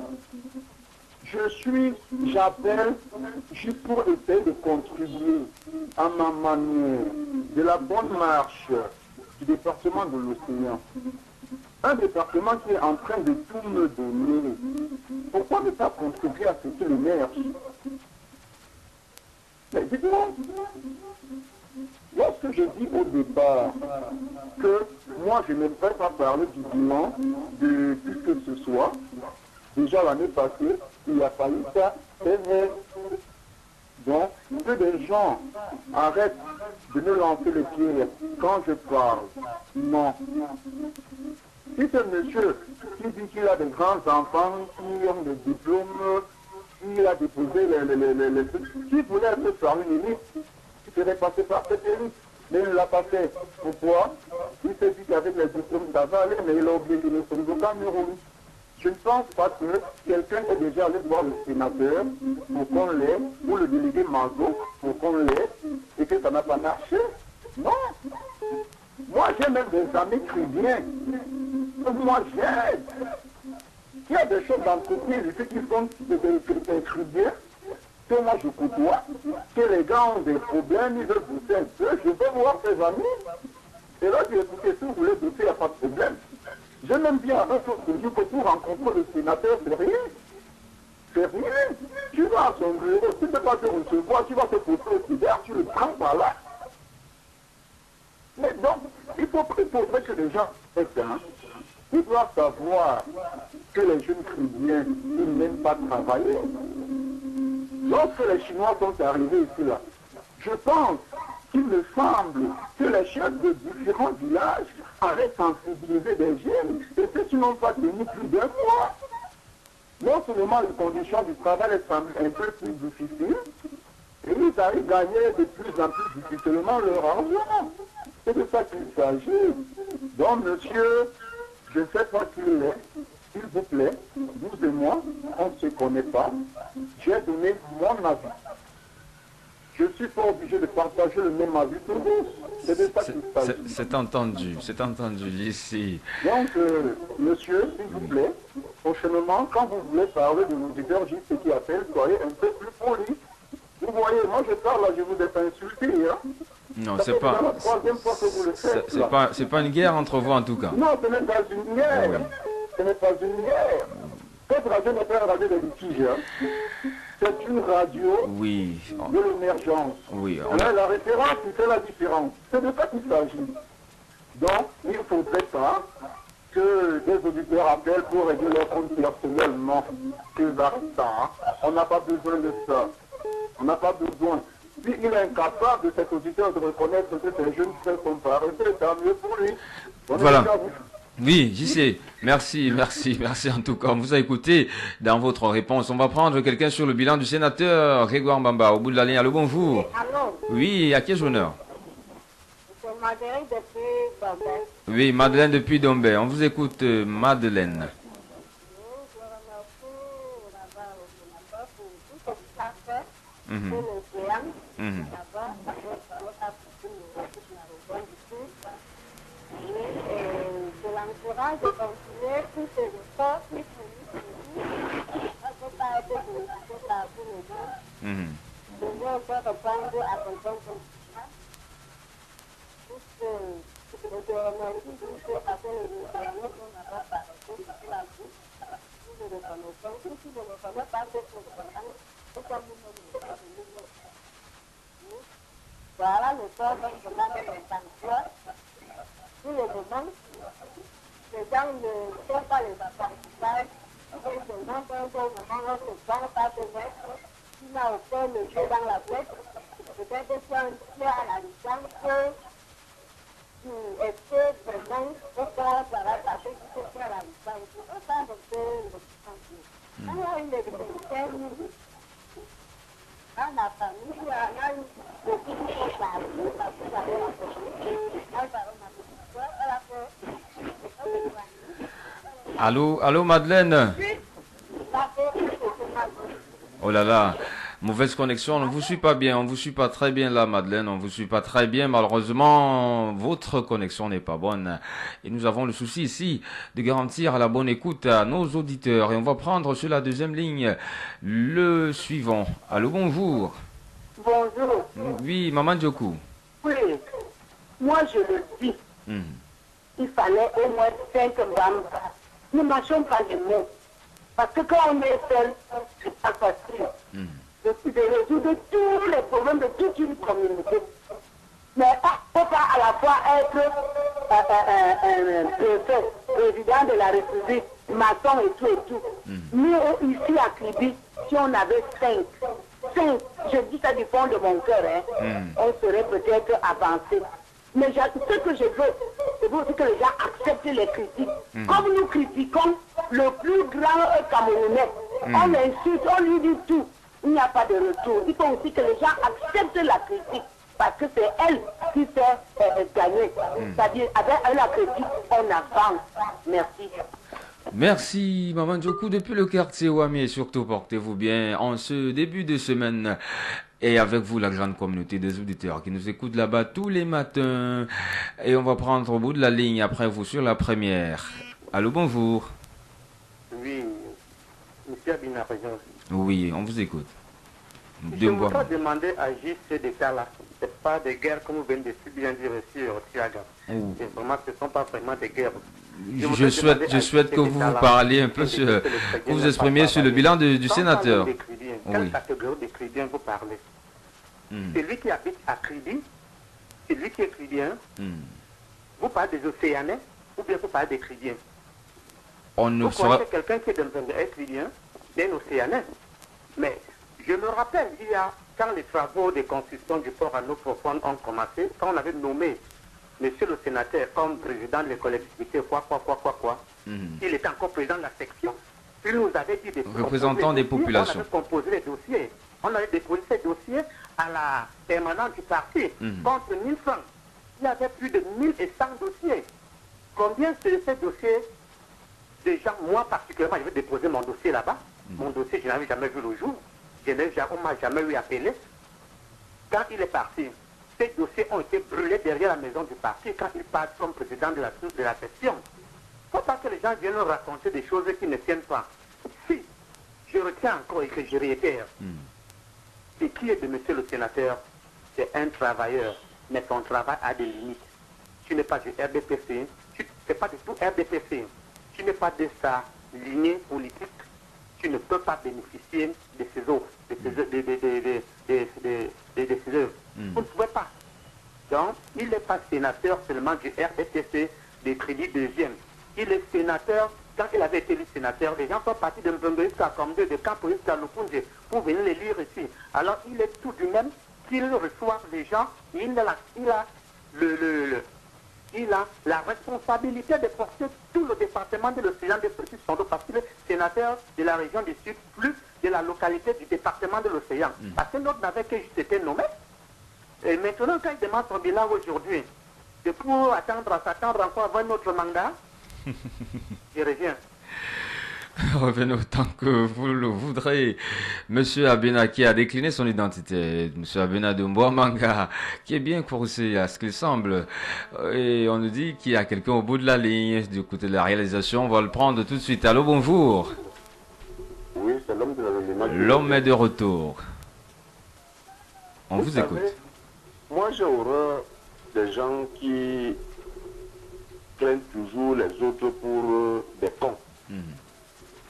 J'appelle juste pour essayer de contribuer à ma manière de la bonne marche du département de l'océan. Un département qui est en train de tout me donner. Pourquoi ne pas contribuer à ce qu'il émerge? Mais dites-moi, lorsque je dis au départ que moi je n'aimerais pas parler du bilan de tout ce que ce soit, déjà l'année passée, il a fallu ça, c'est vrai. Donc, que des gens arrêtent de me lancer les pierres quand je parle. Non. Si ce monsieur qui dit qu'il a des grands enfants, qui ont des diplômes, qui a déposé les trucs, qui voulait être par une élite, il serait passé par cette élite. Mais il ne l'a pas fait. Pourquoi? Il s'est dit qu'avec les diplômes, ça va aller, mais il a oublié de ne son Cameroun. Je ne pense pas que quelqu'un est déjà allé voir le sénateur pour qu'on l'ait, ou le délégué Mazo pour qu'on l'ait, et que ça n'a pas marché. Non. Moi, j'ai même des amis chrétiens. Moi, j'aide. Il y a des choses d'entreprise ici qui sont des chrétiens que moi je côtoie, que les gars ont des problèmes, ils veulent bosser un peu, je veux voir ses amis. Et là, je dis, écoutez, si vous voulez bosser, il n'y a pas de problème. Je m'aime bien un chose que je peux pour rencontrer le sénateur, c'est rien. C'est rien. Tu vas à son bureau, tu ne peux pas te recevoir, tu vas te poser au cyber, tu le prends par là. Mais donc, il faudrait que les gens aient ça. Ils doivent savoir que les jeunes chrétiens, ils n'aiment pas travailler. Lorsque les Chinois sont arrivés ici, là, je pense qu'il me semble que les chefs de différents villages avaient sensibilisé des jeunes et ceux qui n'ont pas tenu plus d'un mois. Non seulement les conditions du travail sont un peu plus difficiles, et ils arrivent à gagner de plus en plus difficilement leur argent. C'est de ça qu'il s'agit. Donc, monsieur, je ne sais pas qui il est. S'il vous plaît, vous et moi, on ne se connaît pas. J'ai donné mon avis. Je ne suis pas obligé de partager le même avis que vous. C'est de ça qu'il s'agit. C'est entendu ici. Donc, monsieur, s'il vous plaît, prochainement, quand vous voulez parler de l'auditeur juste qui appelle, soyez un peu plus poli. Vous voyez, moi je parle là, je vous ai pas insulté. Hein? Non, c'est pas. la troisième fois que vous le faites. C'est pas une guerre entre vous en tout cas. Non, ce n'est pas une guerre. Oui. Ce n'est pas une guerre. Cette radio n'est pas une radio de litige. Hein? C'est une radio de l'émergence. Oui. La référence, c'est la différence. C'est de ça qu'il s'agit. Donc, il ne faudrait pas que des auditeurs appellent pour régler leur compte personnellement. C'est arrêtant. On n'a pas besoin de ça. On n'a pas besoin. Si il est incapable de cet auditeur de reconnaître que ces jeunes frères sont paresseux, tant mieux pour lui. Voilà. Oui, j'y sais. Merci en tout cas. On vous a écouté dans votre réponse. On va prendre quelqu'un sur le bilan du sénateur Grégoire Mbamba au bout de la ligne. Allô, bonjour. Allô. Oui, à qui honneur? C'est Madeleine depuis Dombé. Oui, Madeleine depuis Dombé. On vous écoute, Madeleine. Je remercie d'abord au sénateur pour tout ce qu'il a fait pour l'océan. D'abord, je l'encourage de continuer tous ses efforts qui fournissent merci pour ce appel de témoignage qu'on n'a pas parlé sur la bouche. Nous le reconnaissons. Si vous ne reconnaissez pas ce programme, c'est comme nous ne. Voilà le sort dont je demande les sanctuaires. Nous le demandons. Les gens ne sont pas les apprentissages. Ils demandent un bon moment, on se bat pas de mettre. Il n'a aucun jeu dans la tête. Peut-être que tu as la licence, est-ce que vraiment, pourquoi ça va passer si tu as la licence? On va un peu le sens. On a une électricité, dans la famille, on a eu beaucoup de choses à apprendre, parce que j'avais la possibilité. Allô Madeleine? Oh là là, mauvaise connexion, on ne vous suit pas bien, on ne vous suit pas très bien là Madeleine, on ne vous suit pas très bien, malheureusement votre connexion n'est pas bonne. Et nous avons le souci ici de garantir la bonne écoute à nos auditeurs. Et on va prendre sur la deuxième ligne le suivant. Allô, bonjour. Bonjour. Oui, Maman Djokou. Oui, moi je le dis, il fallait au moins 5 bambas. Nous ne marchons pas les mots. Parce que quand on est seul, c'est pas facile de résoudre tous les problèmes de toute une communauté. Mais il ne faut pas à la fois être préfet, président de la République, maçon et tout. Nous, ici à Kribi, si on avait 5, je dis ça du fond de mon cœur, on serait peut-être avancé. Mais ce que je veux, c'est aussi que les gens acceptent les critiques. Comme nous critiquons le plus grand Camerounais, on l'insulte, on lui dit tout. Il n'y a pas de retour. Il faut aussi que les gens acceptent la critique. Parce que c'est elle qui fait gagner. C'est-à-dire, avec la critique, on avance. Merci. Merci Maman Djokou depuis le quartier Wami et surtout portez-vous bien en ce début de semaine. Et avec vous, la grande communauté des auditeurs qui nous écoutent là-bas tous les matins. Et on va prendre au bout de la ligne après vous sur la première. Allô, bonjour. Oui, monsieur Abina. Oui, on vous écoute. Je voudrais demander à JC de cas là. Ce n'est pas des guerres comme vous venez de si bien dire sur Tiaga. Vraiment, ce ne sont pas vraiment des guerres. Je souhaite que vous parliez un peu sur, que vous exprimiez sur le bilan du sénateur. Quelle catégorie de Crédien vous parlez? Celui qui habite à Crédit, celui qui est Crédien, vous parlez des Océanais ou bien vous parlez des Crédiens? Vous connaissez quelqu'un qui est un Crédien, d'un Océanais. Mais je me rappelle, quand les travaux de construction du port à l'eau profonde ont commencé, quand on avait nommé monsieur le sénateur comme président de la collectivité, il était encore président de la section. Il nous avait dit représentant des populations. On avait composé les dossiers. On avait déposé ces dossiers à la permanence du parti contre 1000 francs. Il y avait plus de 1100 dossiers. Combien c'est ces dossiers? Déjà, moi particulièrement, je vais déposer mon dossier là-bas. Mon dossier, je n'avais jamais vu le jour. On ne m'a jamais eu appelé. Quand il est parti, ces dossiers ont été brûlés derrière la maison du parti quand il passe comme président de la section. Il ne faut pas que les gens viennent raconter des choses qui ne tiennent pas. Si je retiens encore et que je réitère, ce qui est de monsieur le sénateur, c'est un travailleur, mais son travail a des limites. Tu n'es pas du RDPC, tu n'es pas du tout RDPC, tu n'es pas de sa lignée politique, tu ne peux pas bénéficier de ses offres, de ses œuvres. Vous ne pouvez pas. Donc, il n'est pas sénateur seulement du RDPC, des crédits deuxième. Il est sénateur, quand il avait été élu sénateur, les gens sont partis de Mbembe jusqu'à Kamde, de Campo jusqu'à Lukunje, pour venir les lire ici. Alors, il est tout du même qu'il reçoit les gens, il a la responsabilité de porter tout le département de l'océan de Petit Sondo, parce qu'il est sénateur de la région du Sud, plus de la localité du département de l'océan. Parce que l'autre n'avait que juste été nommé. Et maintenant, quand il demande son bilan aujourd'hui, c'est pour s'attendre encore avant notre mandat. Je reviens. Revenez autant que vous le voudrez. Monsieur Abena qui a décliné son identité. Monsieur Abena de Mboamanga qui est bien coursé à ce qu'il semble. Et on nous dit qu'il y a quelqu'un au bout de la ligne. Du côté de la réalisation, on va le prendre tout de suite. Allô, bonjour. Oui, c'est l'homme de la L'homme est de retour. On vous écoute. Moi, j'ai horreur des gens qui prennent toujours les autres pour des cons.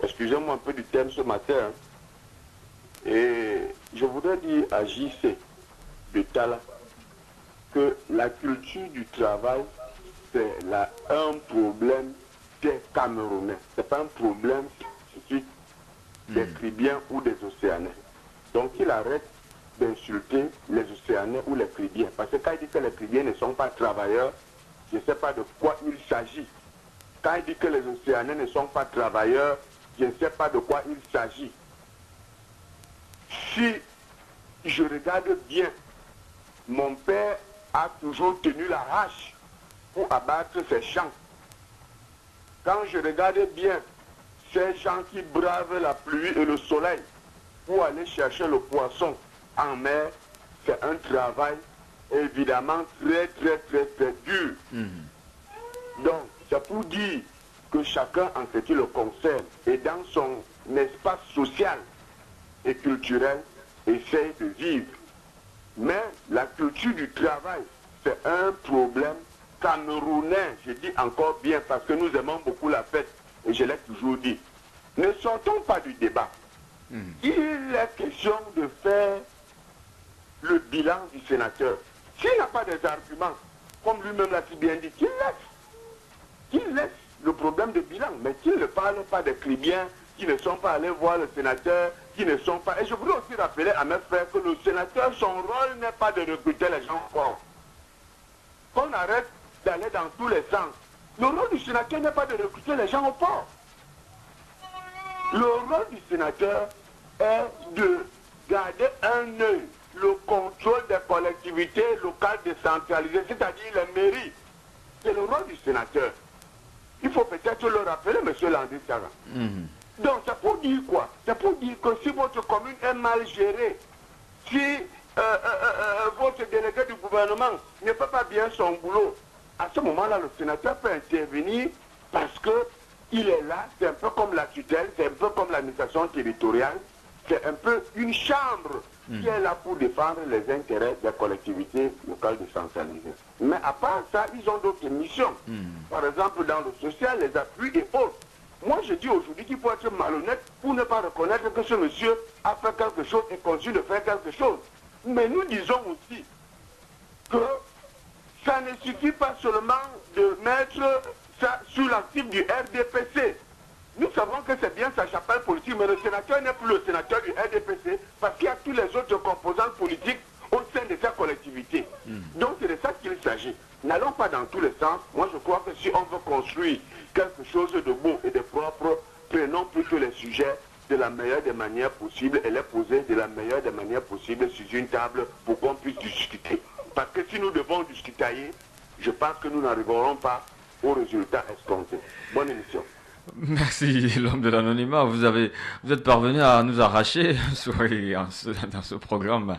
Excusez-moi un peu du thème ce matin. Hein. Et je voudrais dire à JC de Tala que la culture du travail, c'est un problème des Camerounais. Ce n'est pas un problème spécifique des Cribiens ou des Océanais. Donc il arrête d'insulter les Océanais ou les Cribiens. Parce que quand il dit que les Cribiens ne sont pas travailleurs, je ne sais pas de quoi il s'agit. Quand il dit que les Océanais ne sont pas travailleurs, je ne sais pas de quoi il s'agit. Si je regarde bien, mon père a toujours tenu la hache pour abattre ses champs. Quand je regarde bien, ces gens qui bravent la pluie et le soleil pour aller chercher le poisson en mer, c'est un travail évidemment très dur. Donc, c'est pour dire que chacun en ce qui le concerne et dans son espace social et culturel essaye de vivre. Mais la culture du travail, c'est un problème camerounais, je dis encore bien parce que nous aimons beaucoup la fête et je l'ai toujours dit. Ne sortons pas du débat. Il est question de faire le bilan du sénateur. S'il n'a pas des arguments, comme lui-même l'a si bien dit, qu'il laisse le problème de bilan, mais qu'il ne parle pas des Cribiens qui ne sont pas allés voir le sénateur, qui ne sont pas... Et je voudrais aussi rappeler à mes frères que le sénateur, son rôle n'est pas de recruter les gens forts. Qu'on arrête d'aller dans tous les sens. Le rôle du sénateur n'est pas de recruter les gens au port. Le rôle du sénateur est de garder un œil, le contrôle des collectivités locales décentralisées, c'est-à-dire les mairies. C'est le rôle du sénateur. Il faut peut-être le rappeler, M. Landry Sarah. Donc, c'est pour dire quoi? C'est pour dire que si votre commune est mal gérée, si votre délégué du gouvernement ne fait pas bien son boulot, à ce moment-là, le sénateur peut intervenir parce qu'il est là, c'est un peu comme la tutelle, c'est un peu comme l'administration territoriale, c'est un peu une chambre qui est là pour défendre les intérêts des collectivités locales décentralisées. Mais à part ça, ils ont d'autres missions. Par exemple, dans le social, les appuis et autres. Moi, je dis aujourd'hui qu'il faut être malhonnête pour ne pas reconnaître que ce monsieur a fait quelque chose et continue de faire quelque chose. Mais nous disons aussi que ça ne suffit pas seulement de mettre ça sous l'actif du RDPC. Nous savons que c'est bien sa chapelle politique, mais le sénateur n'est plus le sénateur du RDPC parce qu'il y a tous les autres composants politiques au sein de sa collectivité. Donc c'est de ça qu'il s'agit. N'allons pas dans tous les sens. Moi je crois que si on veut construire quelque chose de beau et de propre, prenons plutôt les sujets de la meilleure des manières possibles et les poser de la meilleure des manières possibles sur une table pour qu'on puisse discuter. Parce que si nous devons discuter, je pense que nous n'arriverons pas au résultat escompté. Bonne émission. Merci l'homme de l'anonymat, vous êtes parvenu à nous arracher dans ce programme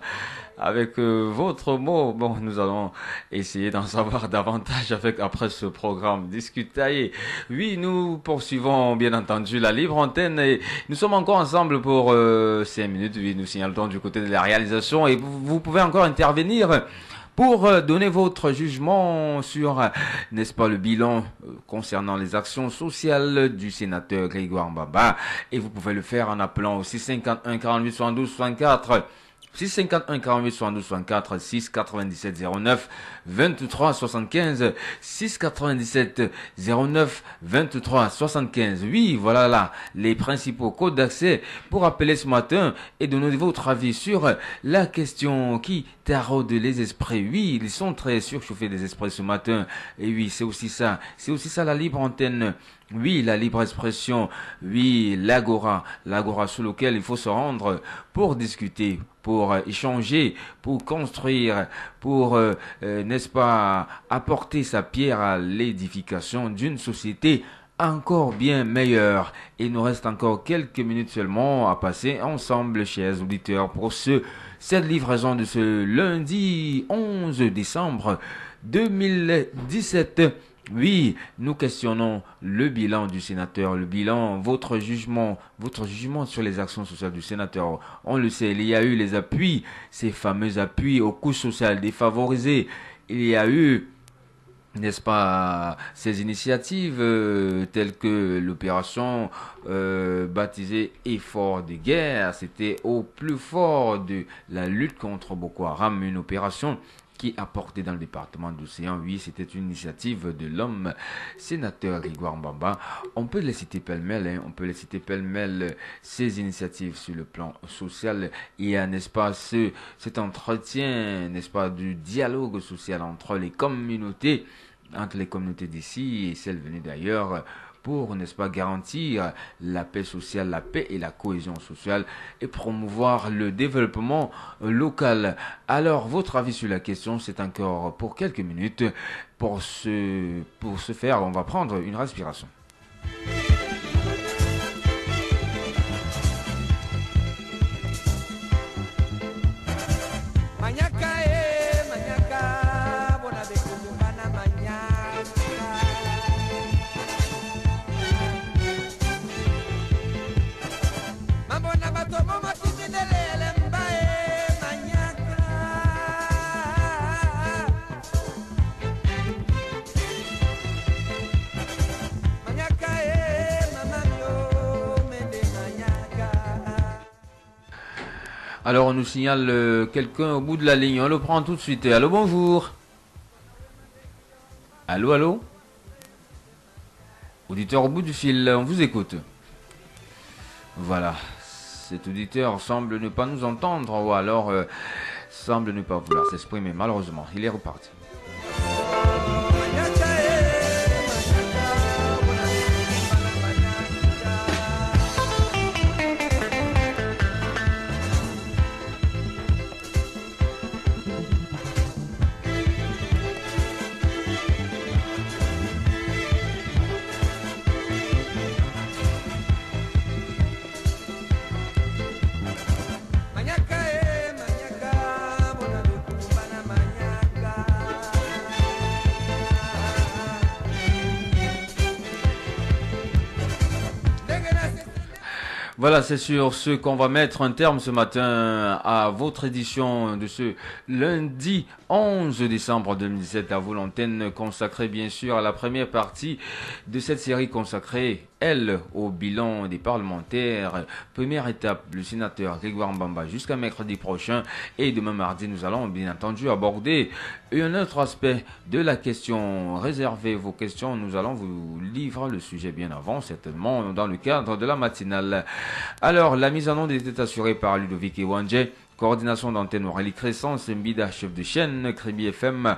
avec votre mot. Bon, nous allons essayer d'en savoir davantage après ce programme discutaillé. Oui, nous poursuivons bien entendu la libre antenne et nous sommes encore ensemble pour 5 minutes. Oui, nous signalons du côté de la réalisation et vous pouvez encore intervenir pour donner votre jugement sur, n'est-ce pas, le bilan concernant les actions sociales du sénateur Grégoire Mbamba. Et vous pouvez le faire en appelant au 651 48 72 64. 651 48 72 64, 697 09 23 75, 697 09 23 75. Oui, voilà là les principaux codes d'accès pour appeler ce matin et donner votre avis sur la question qui taraude les esprits. Oui, ils sont très surchauffés des esprits ce matin. Et oui, c'est aussi ça la libre antenne. Oui, la libre expression. Oui, l'agora sur lequel il faut se rendre pour discuter, pour échanger, pour construire, pour, n'est-ce pas, apporter sa pierre à l'édification d'une société encore bien meilleure. Il nous reste encore quelques minutes seulement à passer ensemble, chers auditeurs, pour cette livraison de ce lundi 11 décembre 2017. Oui, nous questionnons le bilan du sénateur, le bilan, votre jugement sur les actions sociales du sénateur. On le sait, il y a eu les appuis, ces fameux appuis aux couches sociales défavorisées. Il y a eu n'est-ce pas, ces initiatives telles que l'opération baptisée Effort de guerre, c'était au plus fort de la lutte contre Boko Haram, une opération qui a porté dans le département d'Océan. Oui, c'était une initiative de l'homme sénateur Grégoire Mbamba. On peut les citer pêle-mêle, hein, on peut les citer pêle-mêle, ces initiatives sur le plan social. Il y a, n'est-ce pas, cet entretien, n'est-ce pas, du dialogue social entre les communautés d'ici et celles venues d'ailleurs, pour, n'est-ce pas, garantir la paix sociale, la paix et la cohésion sociale et promouvoir le développement local. Alors, votre avis sur la question, c'est encore pour quelques minutes. Pour ce faire, on va prendre une respiration. Alors, on nous signale quelqu'un au bout de la ligne. On le prend tout de suite. Allô, bonjour. Allô, allô. Auditeur au bout du fil, on vous écoute. Voilà. Cet auditeur semble ne pas nous entendre ou alors semble ne pas vouloir s'exprimer. Malheureusement, il est reparti. Voilà, c'est sur ce qu'on va mettre un terme ce matin à votre édition de ce lundi 11 décembre 2017 à vous l'antenne, consacrée bien sûr à la première partie de cette série consacrée, elle, au bilan des parlementaires. Première étape, le sénateur Grégoire Mbamba jusqu'à mercredi prochain, et demain mardi nous allons bien entendu aborder un autre aspect de la question. Réservez vos questions, nous allons vous livrer le sujet bien avant, certainement dans le cadre de la matinale. Alors, la mise en onde était assurée par Ludovic Ewanje, coordination d'antenne Aurélie Crescence, Mbida, chef de chaîne, Crébi FM.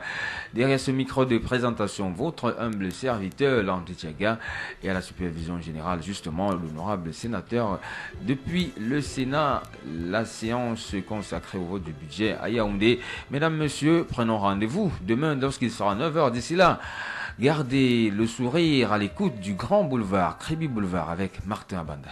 Derrière ce micro de présentation, votre humble serviteur, Landry Tiaga, et à la supervision générale, justement, l'honorable sénateur. Depuis le Sénat, la séance consacrée au vote du budget à Yaoundé. Mesdames, Messieurs, prenons rendez-vous demain lorsqu'il sera 9h. D'ici là, gardez le sourire à l'écoute du grand boulevard, Crébi Boulevard, avec Martin Abanda.